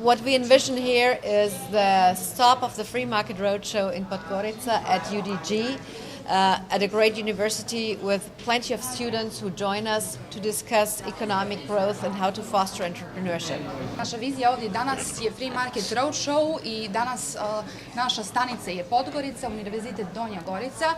What we envision here is the stop of the free market roadshow in Podgorica at UDG, at a great university with plenty of students who join us to discuss economic growth and how to foster entrepreneurship. Naša vizija ovdje danas je Free Market Roadshow i danas naša stanica je Podgorica, Univerzitet Donja Gorica,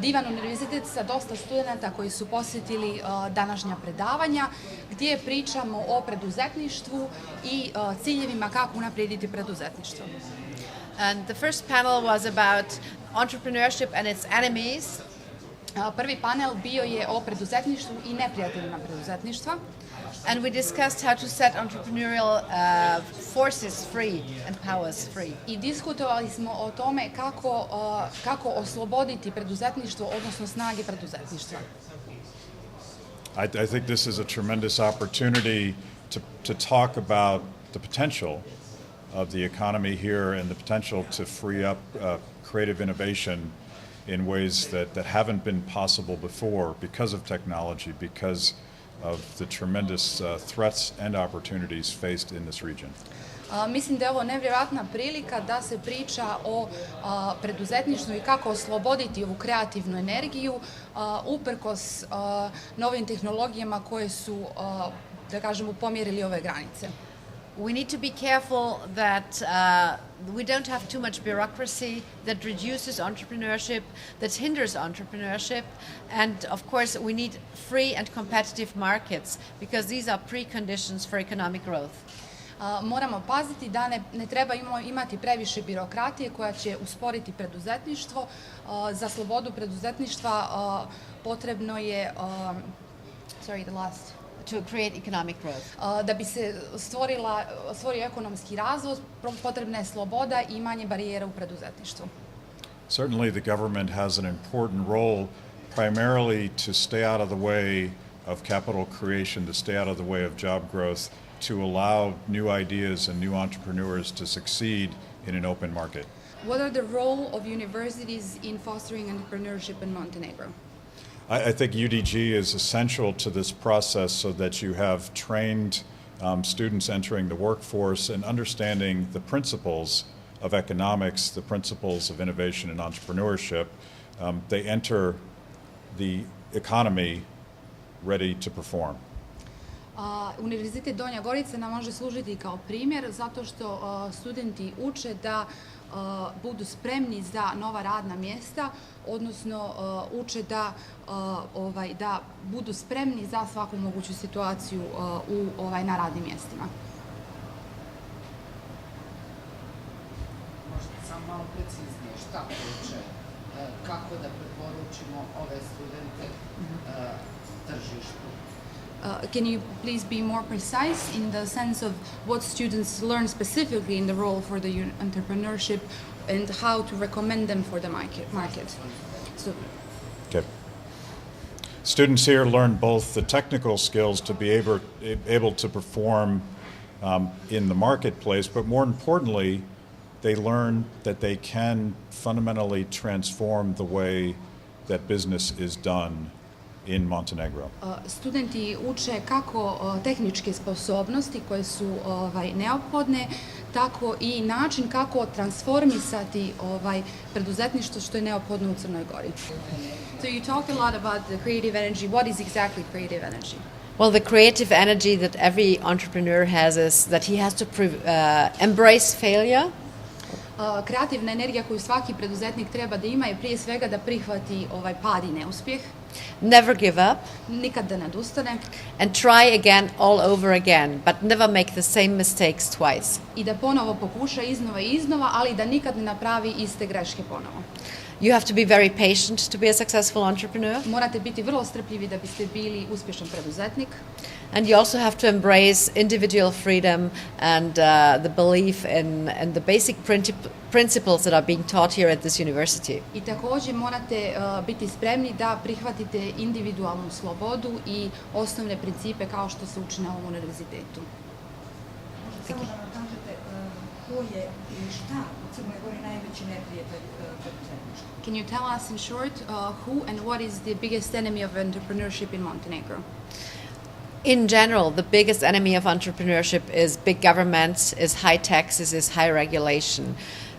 divan univerzitet sa dosta studenta koji su posjetili današnja predavanja gdje pričamo o preduzetništvu i ciljevima kako unaprijediti preduzetništvo. And the first panel was about entrepreneurship and its enemies. Prvi panel bio je o preduzetništvu i neprijateljima preduzetništva. And we discussed how to set entrepreneurial forces free and powers free. I diskutovali smo o tome kako osloboditi preduzetništvo, odnosno snage preduzetništva. I think this is a tremendous opportunity to talk about the potential of the economy here and the potential to free up creative innovation in ways that haven't been possible before because of technology, because of the tremendous threats and opportunities faced in this region. Mislim da je ovo nevjerojatna prilika da se priča o preduzetništvu i kako osloboditi ovu kreativnu energiju uprkos novim tehnologijama koje su, da kažemo, pomjerili ove granice. We need to be careful that we don't have too much bureaucracy that reduces entrepreneurship, that hinders entrepreneurship, and of course we need free and competitive markets because these are preconditions for economic growth. Moramo paziti da ne treba imati previše birokratije koja će usporiti preduzetništvo. Za slobodu preduzetništva potrebno je To create economic growth. Da bi se stvorio ekonomski razvoj, potrebna je sloboda i manje barijera u preduzetništvu. Certainly the government has an important role primarily to stay out of the way of capital creation, to stay out of the way of job growth, to allow new ideas and new entrepreneurs to succeed in an open market. What are the role of universities in fostering entrepreneurship in Montenegro? I think UDG is essential to this process so that you have trained students entering the workforce and understanding the principles of economics, the principles of innovation and entrepreneurship. They enter the economy ready to perform. Univerzitet Donja Gorica nam može služiti kao primjer zato što studenti uče da budu spremni za nova radna mjesta, odnosno uče da budu spremni za svaku moguću situaciju na radnim mjestima. Možete samo malo preciznije šta uče, kako da preporučimo ove studente tržištu? Can you please be more precise in the sense of what students learn specifically in the role for the entrepreneurship and how to recommend them for the market? Okay. Students here learn both the technical skills to be able to perform in the marketplace, but more importantly, they learn that they can fundamentally transform the way that business is done in Montenegro. Studenti uče kako tehničke sposobnosti koje su neophodne, tako i način kako transformisati preduzetništvo što je neophodno u Crnoj Gori. So you talked a lot about the creative energy. What is exactly creative energy? Well, the creative energy that every entrepreneur has is that he has to embrace failure. Kreativna energija koju svaki preduzetnik treba da ima je prije svega da prihvati pad i neuspjeh. Never give up. Nikad da ne odustane. And try again all over again, but never make the same mistakes twice. I da ponovo pokuša iznova i iznova, ali da nikad ne napravi iste greške ponovo. You have to be very patient to be a successful entrepreneur. Morate biti vrlo strpljivi da biste bili uspješan preduzetnik. And you also have to embrace individual freedom and the belief in the basic principles that are being taught here at this university. I također morate biti spremni da prihvatite individualnu slobodu i osnovne principe kao što se uči na ovom univerzitetu. Samo da nam kažete ko je i šta u Crnoj Gori najveći neprijatelj preduzetništva? Can you tell us in short who and what is the biggest enemy of entrepreneurship in Montenegro? In general, the biggest enemy of entrepreneurship is big governments, is high taxes, is high regulation.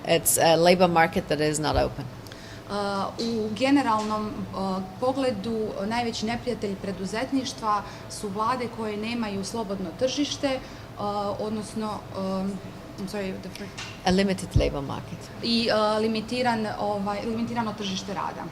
It's a labor market that is not open. U generalnom pogledu najveći neprijatelji preduzetništva su vlade koje nemaju slobodno tržište, odnosno A limited labor market. i limitirano tržište rada.